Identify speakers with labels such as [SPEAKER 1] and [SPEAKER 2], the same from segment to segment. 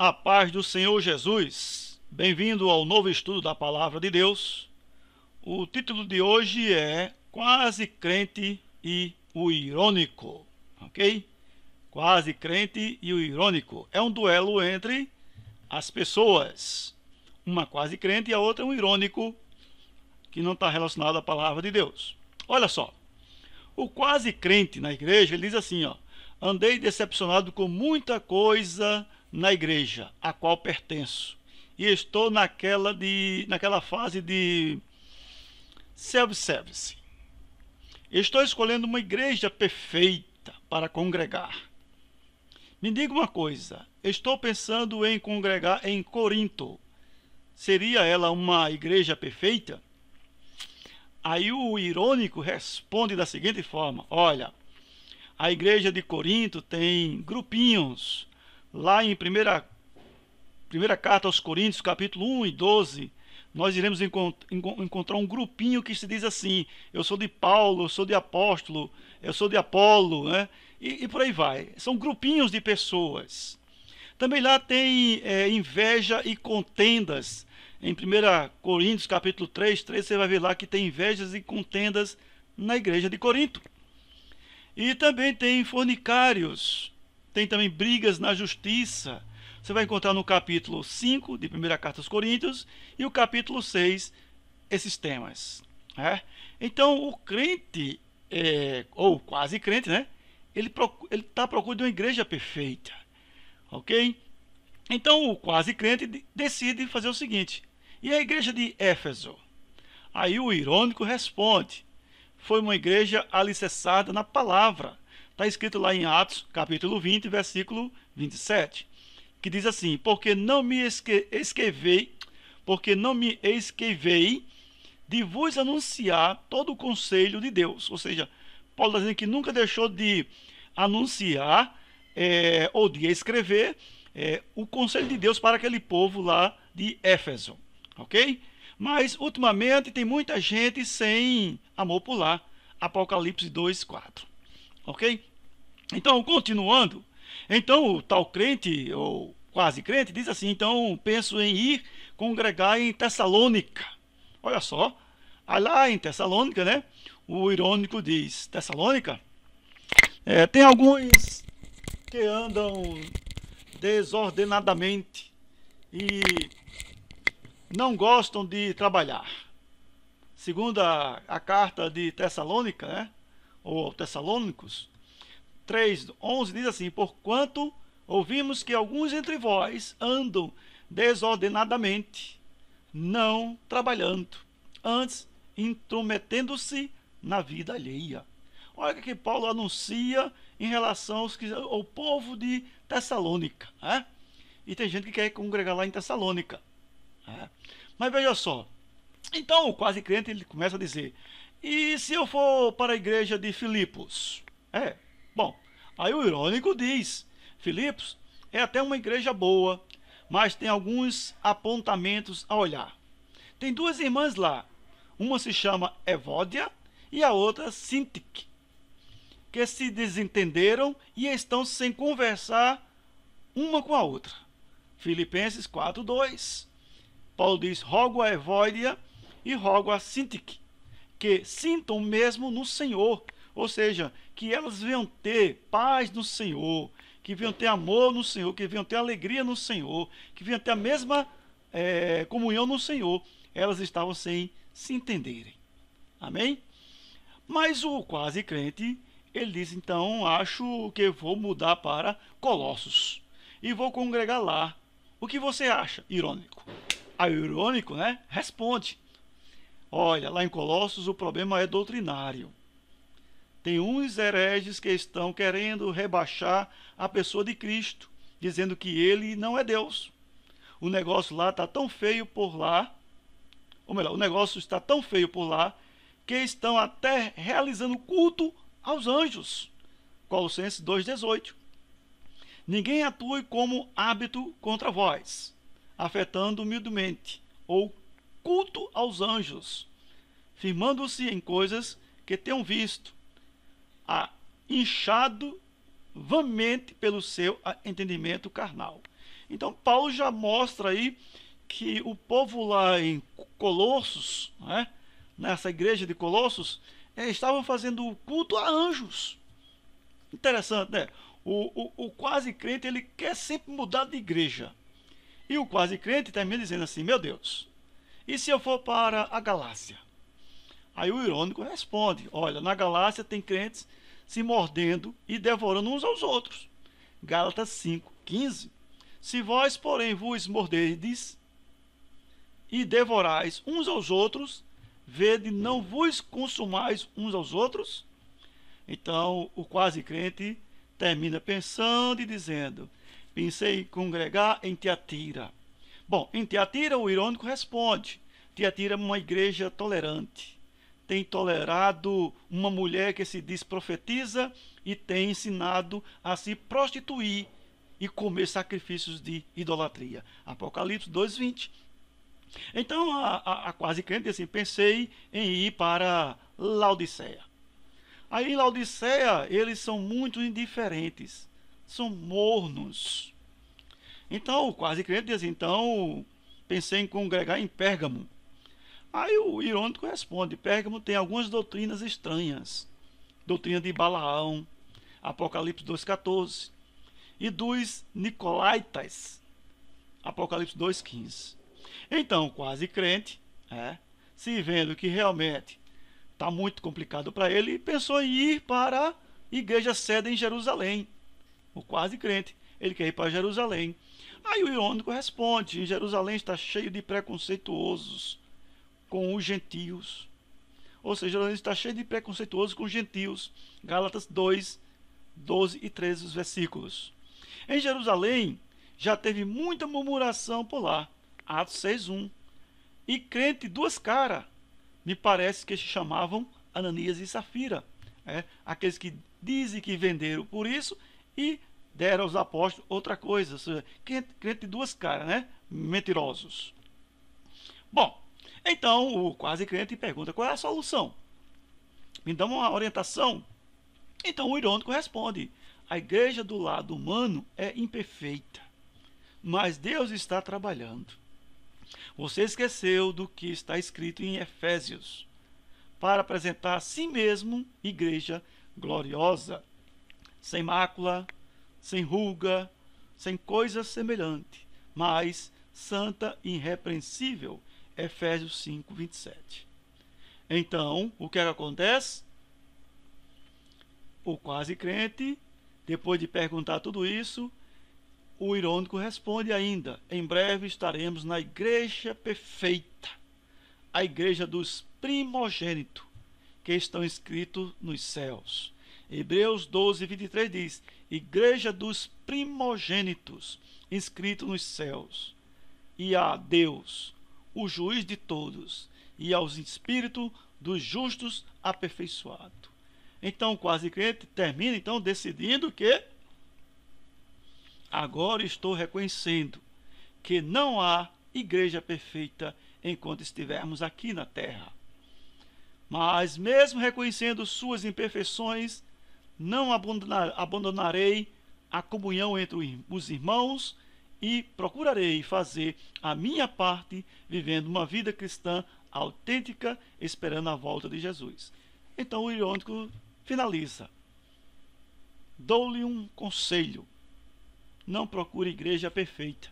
[SPEAKER 1] A paz do Senhor Jesus. Bem-vindo ao novo estudo da Palavra de Deus. O título de hoje é Quase Crente e o Irônico, ok? Quase Crente e o Irônico. É um duelo entre as pessoas. Uma quase crente e a outra um irônico que não está relacionado à Palavra de Deus. Olha só. O quase crente na igreja, ele diz assim, ó: andei decepcionado com muita coisa na igreja a qual pertenço, e estou naquela fase de self-service. Estou escolhendo uma igreja perfeita para congregar. Me diga uma coisa, estou pensando em congregar em Corinto. Seria ela uma igreja perfeita? Aí o irônico responde da seguinte forma: olha, a igreja de Corinto tem grupinhos. Lá em primeira carta aos Coríntios, capítulo 1 e 12, nós iremos encontrar um grupinho que se diz assim: eu sou de Paulo, eu sou de apóstolo, eu sou de Apolo, né? E por aí vai. São grupinhos de pessoas. Também lá tem inveja e contendas. Em 1 Coríntios, capítulo 3, você vai ver lá que tem invejas e contendas na igreja de Corinto. E também tem fornicários, tem também brigas na justiça. Você vai encontrar no capítulo 5 de 1 Carta aos Coríntios e o capítulo 6 esses temas. Então o crente, ou quase crente, né? Ele está à procura de uma igreja perfeita. Ok? Então o quase crente decide fazer o seguinte: e a igreja de Éfeso? Aí o irônico responde: foi uma igreja alicerçada na palavra. Está escrito lá em Atos, capítulo 20, versículo 27, que diz assim: porque não me esquivei de vos anunciar todo o conselho de Deus. Ou seja, Paulo está dizendo que nunca deixou de anunciar ou de escrever o conselho de Deus para aquele povo lá de Éfeso, ok? Mas, ultimamente, tem muita gente sem amor por lá. Apocalipse 2, 4. Ok? Então, continuando. Então, o tal crente, ou quase crente, diz assim: então, penso em ir congregar em Tessalônica. Olha só. Aí lá em Tessalônica, né? O irônico diz: Tessalônica? Tem alguns que andam desordenadamente e não gostam de trabalhar. Segundo a carta de Tessalônica, né? Ou Tessalônicos 3:11 diz assim: porquanto ouvimos que alguns entre vós andam desordenadamente, não trabalhando, antes intrometendo-se na vida alheia. Olha o que Paulo anuncia em relação ao povo de Tessalônica, né? E tem gente que quer congregar lá em Tessalônica. Mas veja só, então o quase crente ele começa a dizer: e se eu for para a igreja de Filipos? Bom, aí o irônico diz: Filipos é até uma igreja boa, mas tem alguns apontamentos a olhar. Tem duas irmãs lá, uma se chama Evódia e a outra Sintique, que se desentenderam e estão sem conversar uma com a outra. Filipenses 4:2. Paulo diz: rogo a Evódia e rogo a Sintique que sintam mesmo no Senhor. Ou seja, que elas venham ter paz no Senhor, que venham ter amor no Senhor, que venham ter alegria no Senhor, que venham ter a mesma comunhão no Senhor. Elas estavam sem se entenderem. Amém? Mas o quase crente, ele diz: então acho que vou mudar para Colossos e vou congregar lá. O que você acha? Irônico. Aí o irônico, né, responde: olha, lá em Colossos o problema é doutrinário. Tem uns hereges que estão querendo rebaixar a pessoa de Cristo, dizendo que ele não é Deus. O negócio lá está tão feio por lá, ou melhor, o negócio está tão feio por lá, que estão até realizando culto aos anjos. Colossenses 2:18. Ninguém atue como hábito contra vós, afetando humildemente, ou culto aos anjos, firmando-se em coisas que tenham visto, inchado vamente pelo seu entendimento carnal. Então Paulo já mostra aí que o povo lá em Colossos, né, nessa igreja de Colossos, estavam fazendo culto a anjos. Interessante, né? O quase crente, ele quer sempre mudar de igreja. E o quase crente termina dizendo assim: meu Deus, e se eu for para a Galácia? Aí o irônico responde: olha, na Galácia tem crentes se mordendo e devorando uns aos outros. Gálatas 5:15. Se vós, porém, vos morderdes e devorais uns aos outros, vede, não vos consumais uns aos outros? Então, o quase crente termina pensando e dizendo: pensei em congregar em Tiatira. Bom, em Tiatira o irônico responde: Tiatira é uma igreja tolerante. Tem tolerado uma mulher que se diz profetiza e tem ensinado a se prostituir e comer sacrifícios de idolatria. Apocalipse 2:20. Então a quase crente diz assim: pensei em ir para Laodiceia. Aí em Laodiceia eles são muito indiferentes, são mornos. Então o quase crente diz: então pensei em congregar em Pérgamo. Aí o irônico responde: Pérgamo tem algumas doutrinas estranhas, doutrina de Balaão, Apocalipse 2:14, e dos Nicolaitas, Apocalipse 2:15. Então o quase crente, se vendo que realmente está muito complicado para ele, pensou em ir para a igreja sede em Jerusalém. O quase crente, ele quer ir para Jerusalém. Aí o irônico responde: em Jerusalém está cheio de preconceituosos com os gentios. Ou seja, Jerusalém está cheio de preconceituosos com os gentios. Gálatas 2:12 e 13 os versículos. Em Jerusalém já teve muita murmuração por lá. Atos 6:1. E crente duas caras, me parece que se chamavam Ananias e Safira. Aqueles que dizem que venderam por isso e deram aos apóstolos outra coisa. Ou seja, crente duas caras, né? Mentirosos. Bom, então o quase crente pergunta: qual é a solução? Me dá uma orientação? Então o irônico responde: a igreja do lado humano é imperfeita, mas Deus está trabalhando. Você esqueceu do que está escrito em Efésios, para apresentar a si mesmo igreja gloriosa, sem mácula, sem ruga, sem coisa semelhante, mas santa e irrepreensível. Efésios 5:27. Então, o que acontece? O quase crente, depois de perguntar tudo isso, o irônico responde ainda: em breve estaremos na igreja perfeita, a igreja dos primogênitos, que estão escritos nos céus. Hebreus 12:23 diz: igreja dos primogênitos, inscrito nos céus. E a Deus, o juiz de todos, e aos espíritos dos justos aperfeiçoado. Então o quase crente termina então decidindo que agora estou reconhecendo que não há igreja perfeita enquanto estivermos aqui na terra. Mas mesmo reconhecendo suas imperfeições, não abandonarei a comunhão entre os irmãos e procurarei fazer a minha parte, vivendo uma vida cristã autêntica, esperando a volta de Jesus. Então o irônico finaliza: dou-lhe um conselho, não procure igreja perfeita,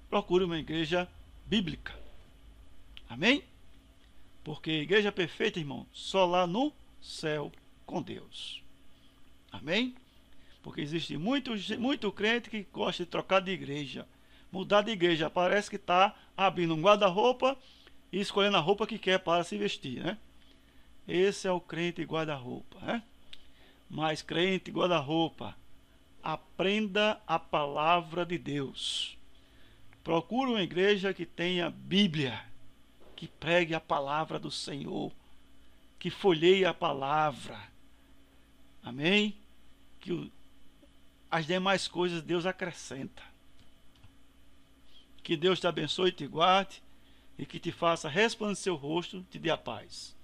[SPEAKER 1] procure uma igreja bíblica. Amém? Porque igreja perfeita, irmão, só lá no céu com Deus. Amém? Porque existe muito crente que gosta de trocar de igreja, mudar de igreja. Parece que está abrindo um guarda-roupa e escolhendo a roupa que quer para se vestir, né? Esse é o crente guarda-roupa, né? Mas crente guarda-roupa, aprenda a palavra de Deus. Procure uma igreja que tenha Bíblia, que pregue a palavra do Senhor, que folheie a palavra. Amém? Que as demais coisas Deus acrescenta. Que Deus te abençoe e te guarde, e que te faça resplandecer o rosto, te dê a paz.